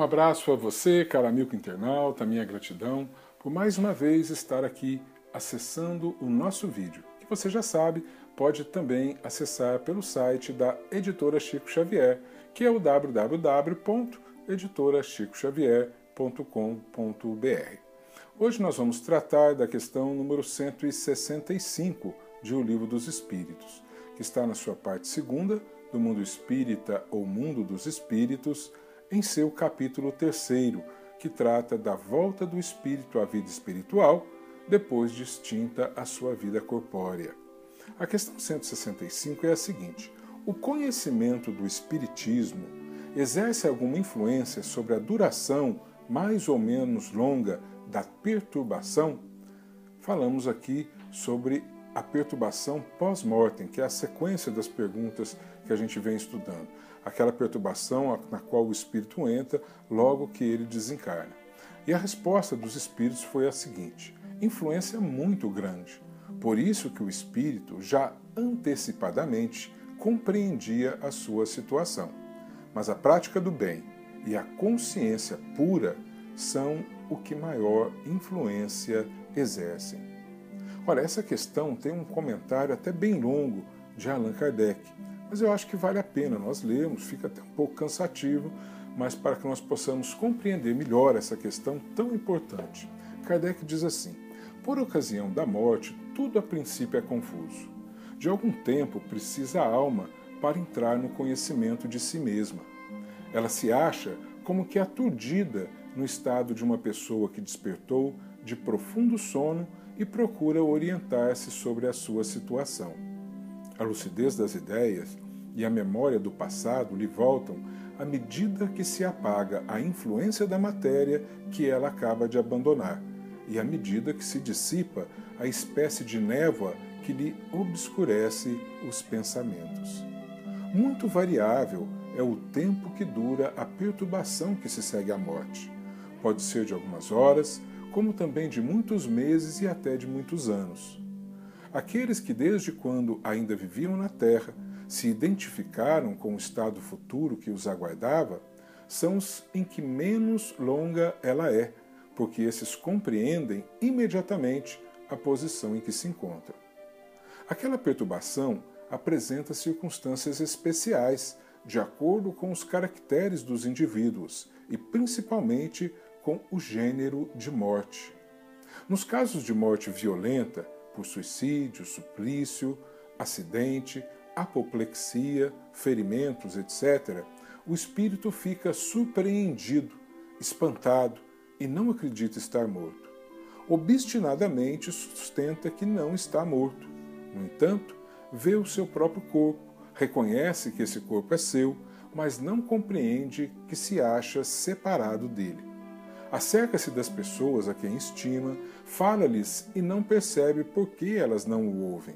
Um abraço a você, caro amigo internauta, minha gratidão por mais uma vez estar aqui acessando o nosso vídeo, que você já sabe, pode também acessar pelo site da Editora Chico Xavier, que é o www.editorachicoxavier.com.br. Hoje nós vamos tratar da questão número 165 de O Livro dos Espíritos, que está na sua parte segunda, do Mundo Espírita ou Mundo dos Espíritos, em seu capítulo 3º, que trata da volta do espírito à vida espiritual, depois de extinta a sua vida corpórea. A questão 165 é a seguinte: o conhecimento do espiritismo exerce alguma influência sobre a duração mais ou menos longa da perturbação? Falamos aqui sobre a perturbação pós-mortem, que é a sequência das perguntas que a gente vem estudando. Aquela perturbação na qual o espírito entra logo que ele desencarna. E a resposta dos espíritos foi a seguinte: influência muito grande. Por isso que o espírito já antecipadamente compreendia a sua situação. Mas a prática do bem e a consciência pura são o que maior influência exercem. Olha, essa questão tem um comentário até bem longo de Allan Kardec, mas eu acho que vale a pena nós lermos, fica até um pouco cansativo, mas para que nós possamos compreender melhor essa questão tão importante. Kardec diz assim: por ocasião da morte, tudo a princípio é confuso. De algum tempo precisa a alma para entrar no conhecimento de si mesma. Ela se acha como que aturdida no estado de uma pessoa que despertou de profundo sono e procura orientar-se sobre a sua situação. A lucidez das ideias e a memória do passado lhe voltam à medida que se apaga a influência da matéria que ela acaba de abandonar e à medida que se dissipa a espécie de névoa que lhe obscurece os pensamentos. Muito variável é o tempo que dura a perturbação que se segue à morte. Pode ser de algumas horas, como também de muitos meses e até de muitos anos. Aqueles que desde quando ainda viviam na Terra se identificaram com o estado futuro que os aguardava, são os em que menos longa ela é, porque esses compreendem imediatamente a posição em que se encontram. Aquela perturbação apresenta circunstâncias especiais, de acordo com os caracteres dos indivíduos e principalmente com o gênero de morte. Nos casos de morte violenta, por suicídio, suplício, acidente, apoplexia, ferimentos, etc., o espírito fica surpreendido, espantado e não acredita estar morto. Obstinadamente sustenta que não está morto. No entanto, vê o seu próprio corpo, reconhece que esse corpo é seu, mas não compreende que se acha separado dele. Acerca-se das pessoas a quem estima, fala-lhes e não percebe por que elas não o ouvem.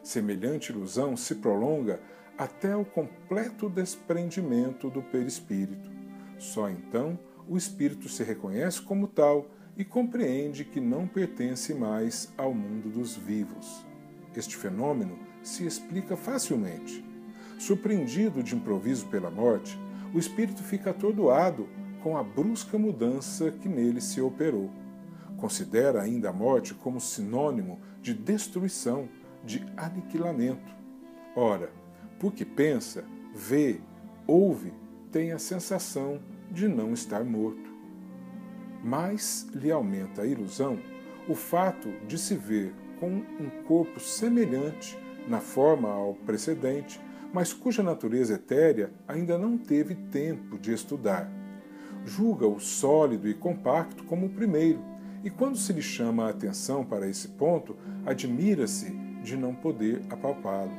Semelhante ilusão se prolonga até o completo desprendimento do perispírito. Só então o espírito se reconhece como tal e compreende que não pertence mais ao mundo dos vivos. Este fenômeno se explica facilmente. Surpreendido de improviso pela morte, o espírito fica atordoado com a brusca mudança que nele se operou. Considera ainda a morte como sinônimo de destruição, de aniquilamento. Ora, porque pensa, vê, ouve, tem a sensação de não estar morto. Mais lhe aumenta a ilusão o fato de se ver com um corpo semelhante na forma ao precedente, mas cuja natureza etérea ainda não teve tempo de estudar. Julga-o sólido e compacto como o primeiro, e quando se lhe chama a atenção para esse ponto, admira-se de não poder apalpá-lo.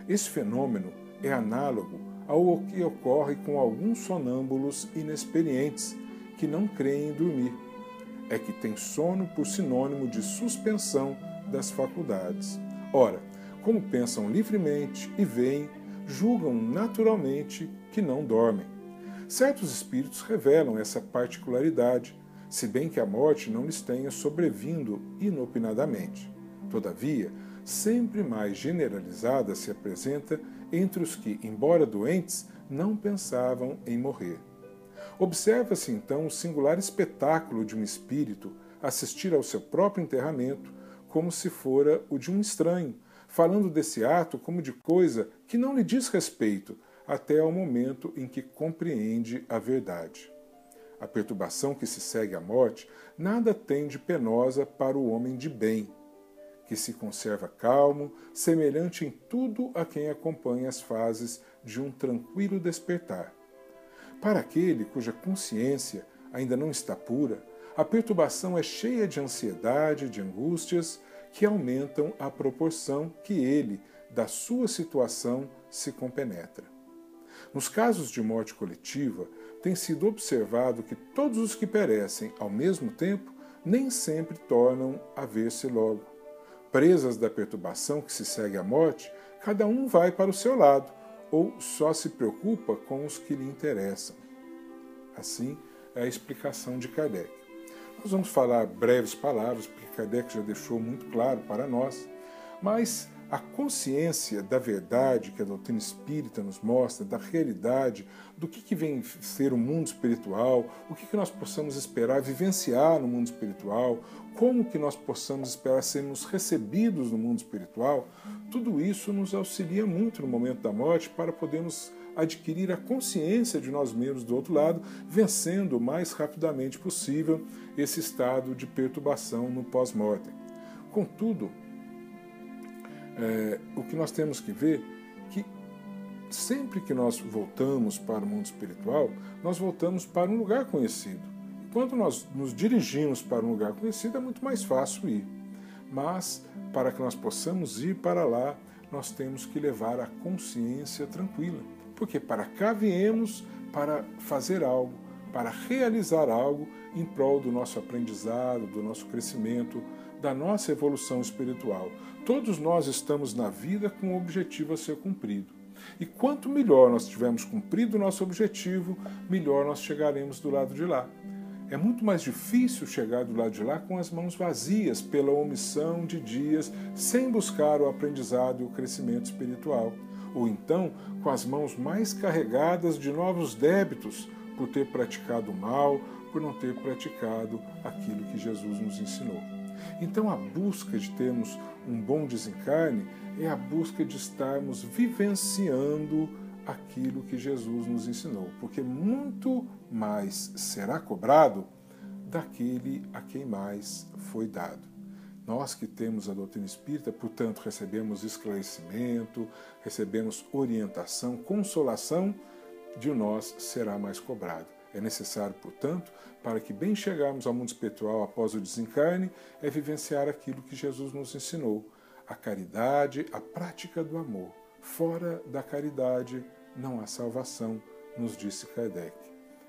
Esse fenômeno é análogo ao que ocorre com alguns sonâmbulos inexperientes que não creem em dormir. É que tem sono por sinônimo de suspensão das faculdades. Ora, como pensam livremente e veem, julgam naturalmente que não dormem. Certos espíritos revelam essa particularidade, se bem que a morte não lhes tenha sobrevindo inopinadamente. Todavia, sempre mais generalizada se apresenta entre os que, embora doentes, não pensavam em morrer. Observa-se então o singular espetáculo de um espírito assistir ao seu próprio enterramento como se fora o de um estranho, falando desse ato como de coisa que não lhe diz respeito, até ao momento em que compreende a verdade. A perturbação que se segue à morte nada tem de penosa para o homem de bem, que se conserva calmo, semelhante em tudo a quem acompanha as fases de um tranquilo despertar. Para aquele cuja consciência ainda não está pura, a perturbação é cheia de ansiedade, de angústias, que aumentam à proporção que ele, da sua situação, se compenetra. Nos casos de morte coletiva, tem sido observado que todos os que perecem ao mesmo tempo nem sempre tornam a ver-se logo. Presas da perturbação que se segue à morte, cada um vai para o seu lado, ou só se preocupa com os que lhe interessam. Assim é a explicação de Kardec. Nós vamos falar breves palavras, porque Kardec já deixou muito claro para nós, mas a consciência da verdade que a doutrina espírita nos mostra, da realidade, do que vem ser o mundo espiritual, o que nós possamos esperar vivenciar no mundo espiritual, como que nós possamos esperar sermos recebidos no mundo espiritual, tudo isso nos auxilia muito no momento da morte para podermos adquirir a consciência de nós mesmos do outro lado, vencendo o mais rapidamente possível esse estado de perturbação no pós-mortem. Contudo, o que nós temos que ver é que sempre que nós voltamos para o mundo espiritual, nós voltamos para um lugar conhecido. E quando nós nos dirigimos para um lugar conhecido, é muito mais fácil ir. Mas, para que nós possamos ir para lá, nós temos que levar a consciência tranquila. Porque para cá viemos para fazer algo, para realizar algo em prol do nosso aprendizado, do nosso crescimento, da nossa evolução espiritual. Todos nós estamos na vida com um objetivo a ser cumprido. E quanto melhor nós tivermos cumprido o nosso objetivo, melhor nós chegaremos do lado de lá. É muito mais difícil chegar do lado de lá com as mãos vazias pela omissão de dias, sem buscar o aprendizado e o crescimento espiritual. Ou então com as mãos mais carregadas de novos débitos por ter praticado o mal, por não ter praticado aquilo que Jesus nos ensinou. Então a busca de termos um bom desencarne é a busca de estarmos vivenciando aquilo que Jesus nos ensinou, porque muito mais será cobrado daquele a quem mais foi dado. Nós que temos a doutrina espírita, portanto, recebemos esclarecimento, recebemos orientação, consolação, de nós será mais cobrado. É necessário, portanto, para que bem chegarmos ao mundo espiritual após o desencarne, é vivenciar aquilo que Jesus nos ensinou, a caridade, a prática do amor. Fora da caridade não há salvação, nos disse Kardec.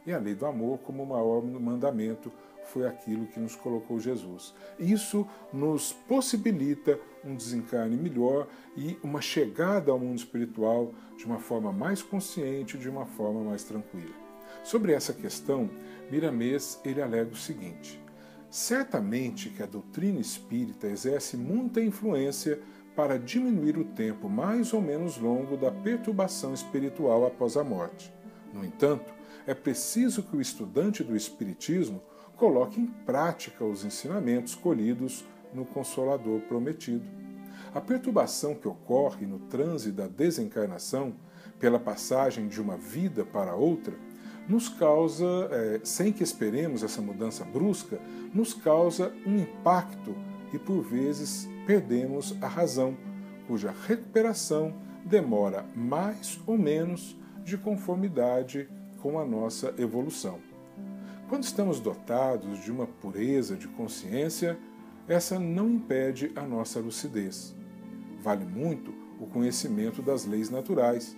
E a lei do amor, como maior mandamento, foi aquilo que nos colocou Jesus. Isso nos possibilita um desencarne melhor e uma chegada ao mundo espiritual de uma forma mais consciente, de uma forma mais tranquila. Sobre essa questão, Miramês ele alega o seguinte: certamente que a doutrina espírita exerce muita influência para diminuir o tempo mais ou menos longo da perturbação espiritual após a morte. No entanto, é preciso que o estudante do Espiritismo coloque em prática os ensinamentos colhidos no Consolador prometido. A perturbação que ocorre no transe da desencarnação, pela passagem de uma vida para outra, nos causa, sem que esperemos essa mudança brusca, nos causa um impacto e, por vezes, perdemos a razão, cuja recuperação demora mais ou menos de conformidade com a nossa evolução. Quando estamos dotados de uma pureza de consciência, essa não impede a nossa lucidez. Vale muito o conhecimento das leis naturais,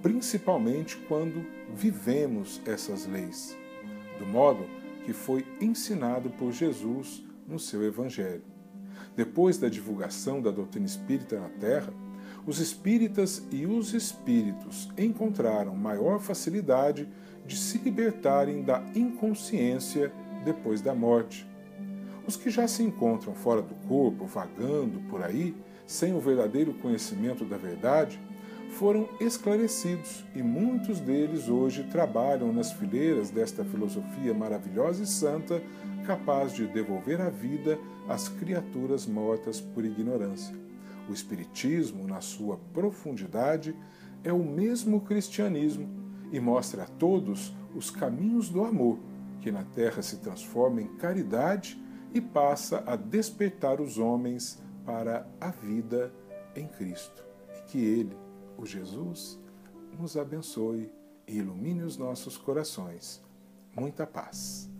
principalmente quando vivemos essas leis, do modo que foi ensinado por Jesus no seu Evangelho. Depois da divulgação da doutrina espírita na Terra, os espíritas e os espíritos encontraram maior facilidade de se libertarem da inconsciência depois da morte. Os que já se encontram fora do corpo, vagando por aí, sem o verdadeiro conhecimento da verdade, foram esclarecidos e muitos deles hoje trabalham nas fileiras desta filosofia maravilhosa e santa, capaz de devolver a vida às criaturas mortas por ignorância. O Espiritismo, na sua profundidade, é o mesmo cristianismo e mostra a todos os caminhos do amor, que na terra se transforma em caridade e passa a despertar os homens para a vida em Cristo. E que Ele, o Jesus, nos abençoe e ilumine os nossos corações. Muita paz.